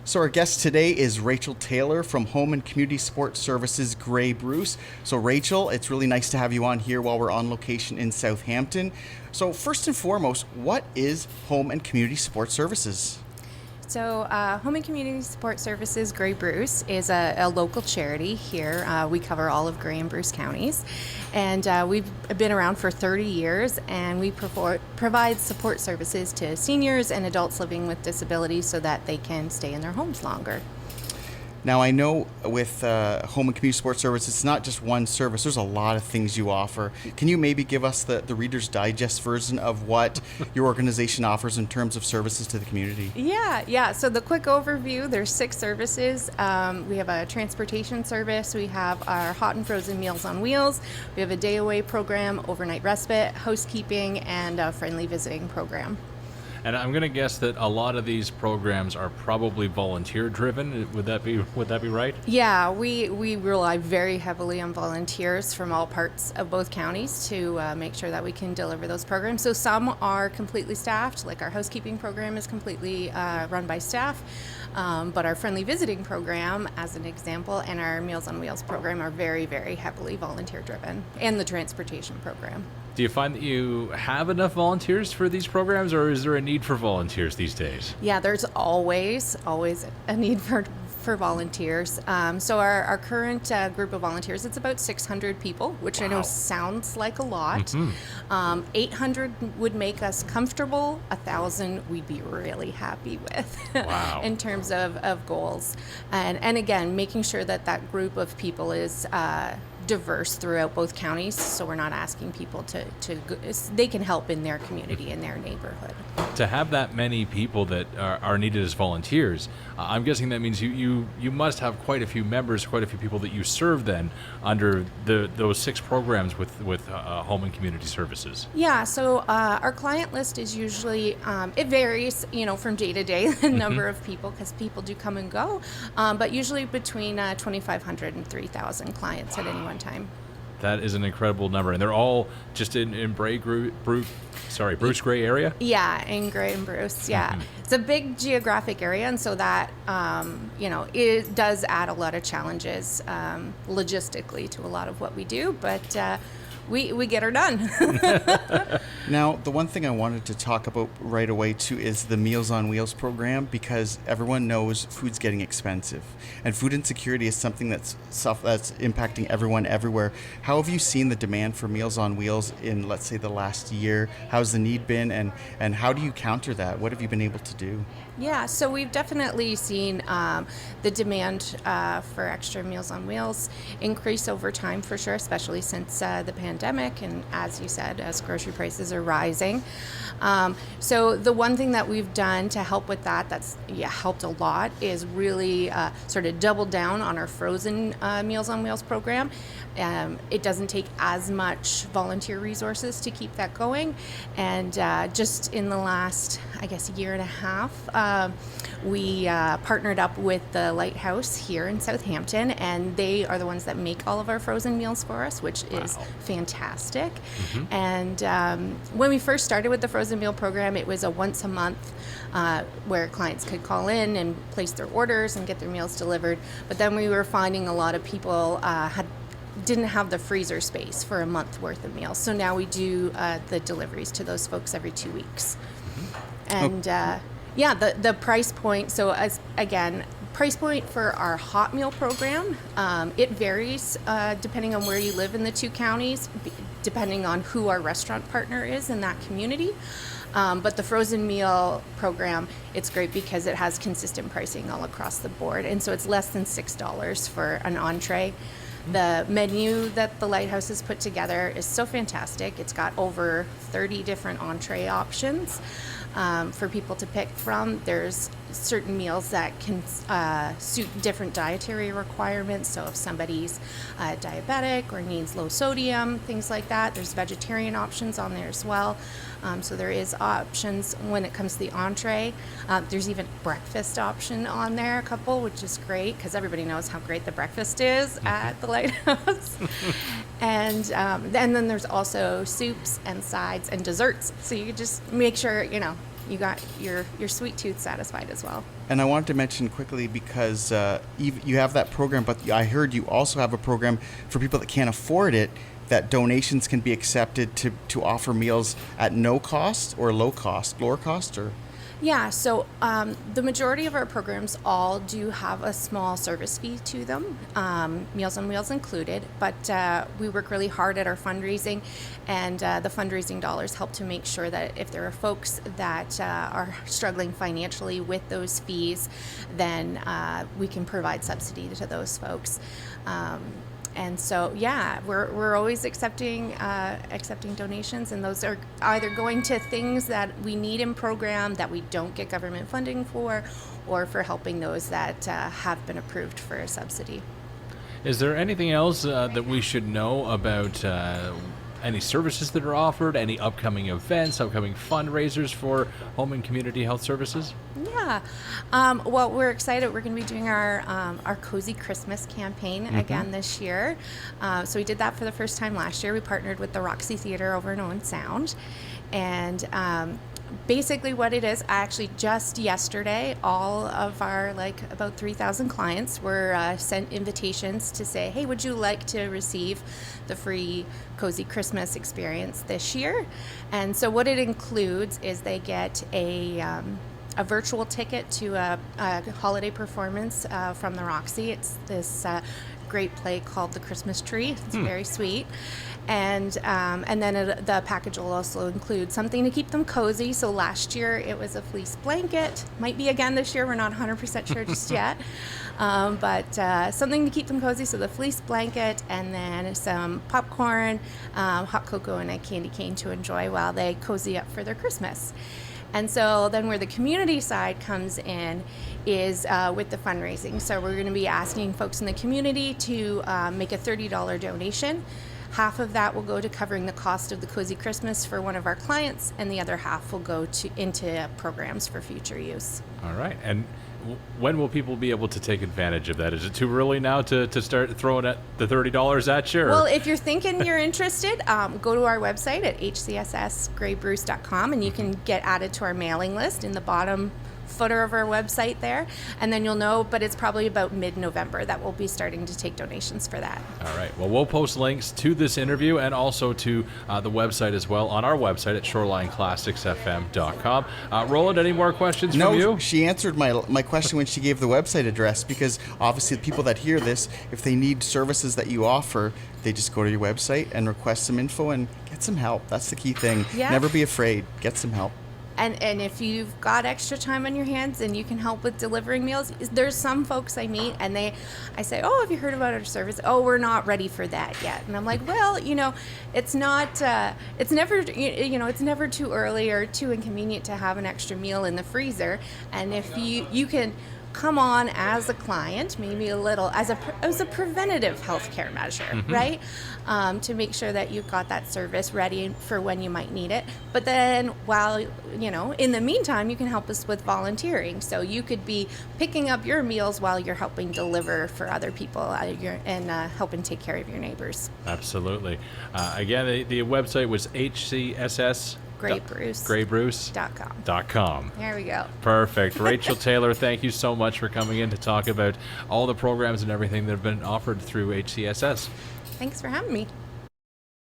So our guest today is Rachel Taylor from Home and Community Support Services Grey-Bruce. So Rachel, it's really nice to have you on here while we're on location in Southampton. So first and foremost, what is Home and Community Support Services? So Home and Community Support Services Grey-Bruce is a local charity here. We cover all of Grey and Bruce counties. And we've been around for 30 years, and we provide support services to seniors and adults living with disabilities so that they can stay in their homes longer. Now, I know with Home and Community Support Service, it's not just one service. There's a lot of things you offer. Can you maybe give us the Reader's Digest version of what your organization offers in terms of services to the community? Yeah. So the quick overview, there's 6 services. We have a transportation service. We have our hot and frozen Meals on Wheels. We have a day away program, overnight respite, housekeeping, and a friendly visiting program. And I'm going to guess that a lot of these programs are probably volunteer driven. Would that be right? Yeah, we rely very heavily on volunteers from all parts of both counties to make sure that we can deliver those programs. So some are completely staffed, like our housekeeping program is completely run by staff. But our friendly visiting program, as an example, and our Meals on Wheels program are very, very heavily volunteer driven, and the transportation program. Do you find that you have enough volunteers for these programs, or is there a need for volunteers these days? Yeah, there's always a need for volunteers. So our current group of volunteers, it's about 600 people, which I know sounds like a lot. 800 would make us comfortable. 1,000 we'd be really happy with in terms of goals. And again, making sure that group of people is diverse throughout both counties, so we're not asking people to they can help in their community, in their neighborhood. To have that many people that are needed as volunteers, I'm guessing that means you must have quite a few members, quite a few people that you serve then under those 6 programs with Home and Community Services. Yeah, so our client list is usually, it varies, from day to day, the number of people, because people do come and go, but usually between 2,500 and 3,000 clients at any one time. That is an incredible number, and they're all just in Bruce Grey area? Yeah, in Grey and Bruce, yeah. It's a big geographic area, and so that, it does add a lot of challenges logistically to a lot of what we do, but we get her done. Now, the one thing I wanted to talk about right away too is the Meals on Wheels program, because everyone knows food's getting expensive, and food insecurity is something that's impacting everyone everywhere. How have you seen the demand for Meals on Wheels in, let's say, the last year? How's the need been, and how do you counter that? What have you been able to do? Yeah, so we've definitely seen the demand for extra Meals on Wheels increase over time, for sure, especially since the pandemic, and as you said, as grocery prices are rising. So the one thing that we've done to help with that's helped a lot is really sort of double down on our frozen Meals on Wheels program. It doesn't take as much volunteer resources to keep that going, and just in the last, I guess, year and a half, we partnered up with the Lighthouse here in Southampton, and they are the ones that make all of our frozen meals for us, which is fantastic. And when we first started with the frozen meal program, it was a once a month where clients could call in and place their orders and get their meals delivered. But then we were finding a lot of people didn't have the freezer space for a month worth of meals. So now we do the deliveries to those folks every 2 weeks. And the price point, so price point for our hot meal program, it varies depending on where you live in the 2 counties, depending on who our restaurant partner is in that community. But the frozen meal program, it's great because it has consistent pricing all across the board. And so it's less than $6 for an entree. The menu that the Lighthouse has put together is so fantastic. It's got over 30 different entree options for people to pick from. There's certain meals that can suit different dietary requirements. So if somebody's diabetic or needs low sodium, things like that, there's vegetarian options on there as well. So there is options when it comes to the entree. There's even breakfast option on there, a couple, which is great because everybody knows how great the breakfast is at the Lighthouse. And then there's also soups and sides and desserts. So you just make sure, you got your sweet tooth satisfied as well. And I wanted to mention quickly because you have that program, but I heard you also have a program for people that can't afford it, that donations can be accepted to offer meals at no cost or lower cost, or? Yeah, so the majority of our programs all do have a small service fee to them, Meals on Wheels included, but we work really hard at our fundraising, and the fundraising dollars help to make sure that if there are folks that are struggling financially with those fees, then we can provide subsidy to those folks. And so, yeah, we're always accepting donations, and those are either going to things that we need in program that we don't get government funding for, or for helping those that have been approved for a subsidy. Is there anything else that we should know about any services that are offered, any upcoming events, upcoming fundraisers for home and community health services? Yeah. Well, we're excited. We're going to be doing our Cozy Christmas campaign again this year. So we did that for the first time last year. We partnered with the Roxy Theater over in Owen Sound. And basically what it is, actually just yesterday, all of our about 3,000 clients were sent invitations to say, hey, would you like to receive the free Cozy Christmas experience this year? And so what it includes is they get a virtual ticket to a holiday performance from the Roxy. It's this great play called The Christmas Tree. It's very sweet. And then the package will also include something to keep them cozy. So last year it was a fleece blanket. Might be again this year. We're not 100% sure just yet. But something to keep them cozy. So the fleece blanket, and then some popcorn, hot cocoa, and a candy cane to enjoy while they cozy up for their Christmas. And so then where the community side comes in is with the fundraising. So we're going to be asking folks in the community to make a $30 donation. Half of that will go to covering the cost of the Cozy Christmas for one of our clients, and the other half will go into programs for future use. All right. And when will people be able to take advantage of that? Is it too early now to start throwing at the $30 at you? Or? Well, if you're thinking you're interested, go to our website at HCSSGrey-Bruce.com, and you can get added to our mailing list in the bottom footer of our website there, and then you'll know, but it's probably about mid-November that we'll be starting to take donations for that. All right. Well, we'll post links to this interview and also to the website as well on our website at shorelineclassicsfm.com. Roland, any more questions from you? No, she answered my question when she gave the website address, because obviously the people that hear this, if they need services that you offer, they just go to your website and request some info and get some help. That's the key thing. Yeah. Never be afraid. Get some help. And if you've got extra time on your hands and you can help with delivering meals, there's some folks I meet and I say, oh, have you heard about our service? Oh, we're not ready for that yet. And I'm like, well, it's not, it's never too early or too inconvenient to have an extra meal in the freezer. And if you can come on as a client, maybe a little as a preventative healthcare measure, right? To make sure that you've got that service ready for when you might need it. But then while, in the meantime, you can help us with volunteering. So you could be picking up your meals while you're helping deliver for other people and helping take care of your neighbors. Absolutely. Again, the website was HCSS Grey-Bruce.com. There we go. Perfect. Rachel Taylor, thank you so much for coming in to talk about all the programs and everything that have been offered through HCSS. Thanks for having me.